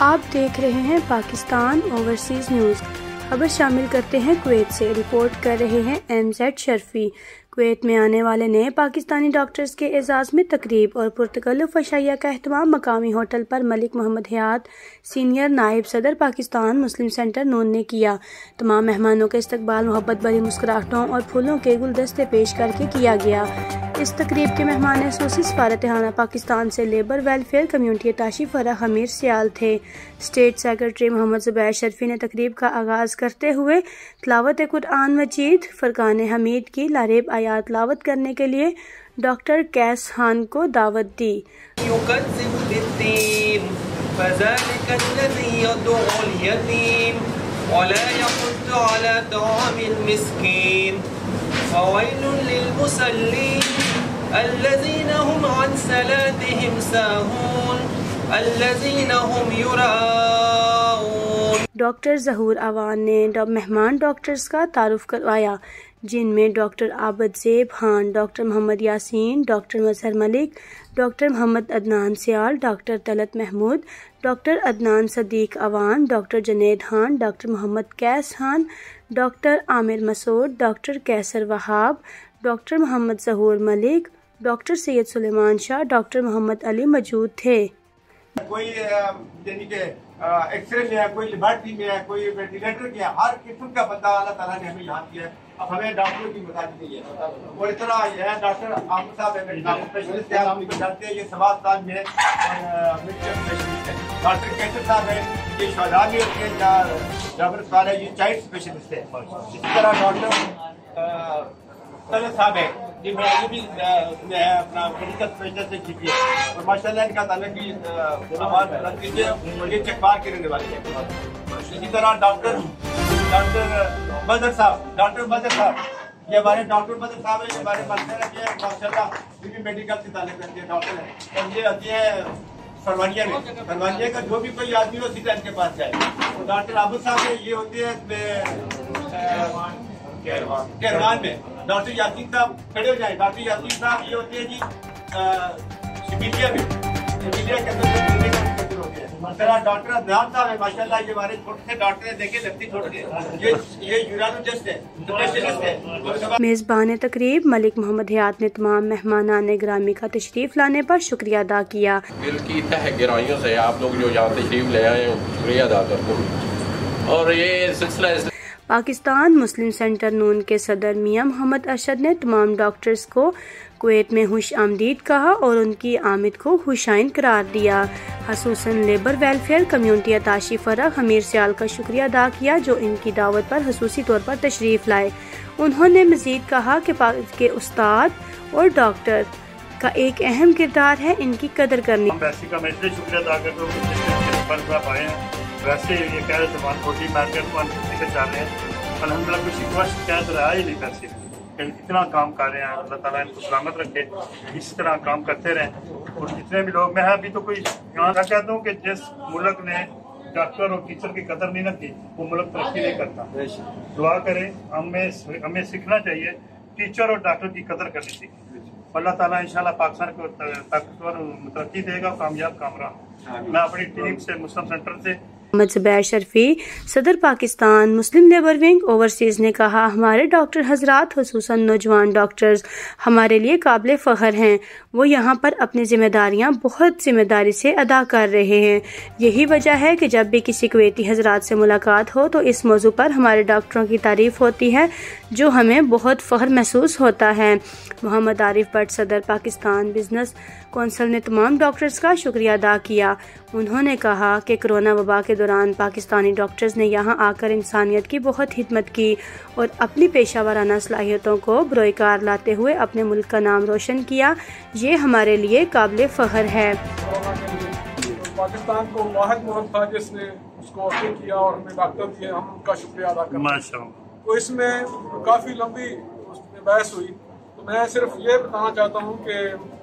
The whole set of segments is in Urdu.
آپ دیکھ رہے ہیں پاکستان اوورسیز نیوز۔ خبر شامل کرتے ہیں کویت سے۔ رپورٹ کر رہے ہیں MZ شرفی۔ کویت میں آنے والے نئے پاکستانی ڈاکٹرز کے اعزاز میں تقریب اور پرتکلف عشائیہ کا اہتمام مقامی ہوٹل پر ملک محمد حیات سینئر نائب صدر پاکستان مسلم سینٹر نون نے کیا۔ تمام مہمانوں کا استقبال محبت بھری مسکراہٹوں اور پھولوں کے گلدستے پیش کر کے کیا گیا۔ اس تقریب کے مہمان خصوصی سفارتخانہ پاکستان سے لیبر ویلفیئر کمیونٹی اتاشی فرح امیر سیال تھے۔ اسٹیٹ سیکرٹری محمد زبیر شرفی نے تقریب کا آغاز کرتے ہوئے تلاوت قرآن مجید فرقان حمید کی لاریب آیات تلاوت کرنے کے لیے ڈاکٹر قیس خان کو دعوت دی۔ فويل للمصلين الذين هم عن صلاتهم ساهون الذين هم يراءون۔ ڈاکٹر ظہور عوان نے مہمان ڈاکٹرز کا تعارف کروایا، جن میں ڈاکٹر عابد زیب خان، ڈاکٹر محمد یاسین، ڈاکٹر مظہر ملک، ڈاکٹر محمد عدنان سیال، ڈاکٹر طلعت محمود، ڈاکٹر عدنان صدیق عوان، ڈاکٹر جنید خان، ڈاکٹر محمد قیس خان، ڈاکٹر عامر مسعود، ڈاکٹر کیسر وہاب، ڈاکٹر محمد ظہور ملک، ڈاکٹر سید سلیمان شاہ، ڈاکٹر محمد علی موجود تھے۔ کوئی یعنی کہ ایکس رے میں ہے، کوئی لیبارٹری میں ہے، کوئی وینٹیلیٹر میں ہے، ہر قسم کا بندہ اللہ تعالیٰ نے ہمیں یہاں کیا ہے۔ اب ہمیں ڈاکٹروں کی محتاجی نہیں ہے، اور اس طرح یہ ہے ڈاکٹر عامر صاحب اسپیشلسٹ ہے، آپ ان کو جانتے ہیں، یہ سواد سال میں میڈیکل اسپیشلسٹ ہے۔ ڈاکٹر کیسر صاحب ہے، یہ شہداء میں ہوتے ہیں، جابر صاحب ہے، یہ چائلڈ اسپیشلسٹ ہے۔ اسی طرح ڈاکٹر طلعت صاحب ہے، یہ بھی اپنا میڈیکل اسپیشلسٹ سے کی ہے، اور ماشاء اللہ ان کا تعلق بھی آواز رکھ دیجیے، اور یہ چکبار کے رہنے والے ہیں۔ اسی طرح ڈاکٹر مظہر صاحب، یہ ہمارے ڈاکٹر مظہر صاحب ہیں، یہ ہمارے ملک رکھے ہیں، ماشاء اللہ یہ بھی میڈیکل سے تعلق رکھتے ہیں، ڈاکٹر ہیں، اور یہ ہوتی ہے سروانیہ میں۔ سروانیہ کا جو بھی کوئی آدمی ہو سیدھا ان کے پاس جائے۔ اور ڈاکٹر عابد صاحب ہیں، یہ ہوتے ہیں اس میں کیروان میں۔ ڈاکٹر یاسین صاحب کھڑے ہو جائیں، ڈاکٹر یاسین صاحب یہ ہوتے ہیں جی شبیلیہ میں، شبیلیہ کے اندر ہوتے ہیں۔ ڈاکٹر عدنان صاحب ہے، ماشاء اللہ یہ ہمارے چھوٹے سے ڈاکٹر ہیں، دیکھیں لگتی چھوٹے، یہ یورولوجسٹ ہے، اسپیشلسٹ ہے۔ میزبان تقریب ملک محمد حیات نے تمام مہمانان گرامی کا تشریف لانے پر شکریہ ادا کیا۔ دل کی تہ گہرائیوں سے آپ لوگ جو یہاں تشریف لے آئے ہیں شکریہ ادا کرتا ہوں۔ اور یہ سلسلہ پاکستان مسلم سینٹر نون کے صدر میاں محمد ارشد نے تمام ڈاکٹرز کو کویت میں خوش آمدید کہا اور ان کی آمد کو خوشائن قرار دیا۔ خصوصاً لیبر ویلفیئر کمیونٹی اتاشی فرح امیر سیال کا شکریہ ادا کیا، جو ان کی دعوت پر خصوصی طور پر تشریف لائے۔ انہوں نے مزید کہا کہ استاد اور ڈاکٹر کا ایک اہم کردار ہے، ان کی قدر کرنی۔ میں شکریہ ادا کرتا ہوں، ویسے یہ کہہ رہے تھے 140 مارکیٹ 150 سے چل رہے ہیں، الحمدللہ کچھ شکوہ شکایت رہا ہی نہیں پیسے، اتنا کام کر رہے ہیں، اللہ تعالیٰ ان کو سلامت رکھے، اس طرح کام کرتے رہیں۔ اور جتنے بھی لوگ، میں ابھی تو کوئی یہاں کہتا ہوں کہ جس ملک نے ڈاکٹر اور ٹیچر کی قدر نہیں رکھی وہ ملک ترقی نہیں کرتا۔ دعا کریں، ہمیں سیکھنا چاہیے ٹیچر اور ڈاکٹر کی قدر کرنی چاہیے۔ اللہ تعالیٰ انشاءاللہ پاکستان کو طاقتور ترقی دے گا، کامیاب کامران۔ میں اپنی ٹیم سے مسلم سینٹر سے محمد زبیر شرفی صدر پاکستان مسلم لیبر ونگ اوورسیز نے کہا، ہمارے ڈاکٹر حضرات خصوصاً نوجوان ڈاکٹرز ہمارے لیے قابل فخر ہیں، وہ یہاں پر اپنی ذمہ داریاں بہت ذمہ داری سے ادا کر رہے ہیں۔ یہی وجہ ہے کہ جب بھی کسی کویتی حضرات سے ملاقات ہو تو اس موضوع پر ہمارے ڈاکٹروں کی تعریف ہوتی ہے، جو ہمیں بہت فخر محسوس ہوتا ہے۔ محمد عارف بٹ صدر پاکستان بزنس کونسل نے تمام ڈاکٹرز کا شکریہ ادا کیا۔ انہوں نے کہا کہ کرونا وبا کے دوران پاکستانی ڈاکٹرز نے یہاں آ کر انسانیت کی بہت خدمت کی اور اپنی پیشہ ورانہ صلاحیتوں کو بروئے کار لاتے ہوئے اپنے ملک کا نام روشن کیا، یہ ہمارے لیے قابل فخر ہے۔ پاکستان کو واحد ملک تھا جس نے اس کو عطیہ کیا اور ہمیں ڈاکٹر دیے، ہم ان کا شکریہ ادا کرتے ہیں۔ تو اس میں کافی لمبی بحث ہوئی، تو میں صرف یہ بتانا چاہتا ہوں کہ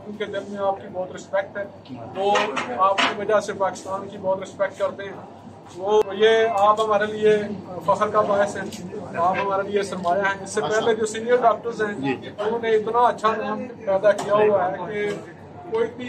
ان کے دل میں آپ کی بہت رسپیکٹ ہے، وہ آپ کی وجہ سے پاکستان کی بہت رسپیکٹ کرتے ہیں، وہ یہ آپ ہمارے لیے فخر کا باعث ہیں، آپ ہمارے لیے سرمایہ ہیں۔ اس سے پہلے جو سینئر ڈاکٹرز ہیں انہوں نے اتنا اچھا نام پیدا کیا ہوا ہے کہ کوئی بھی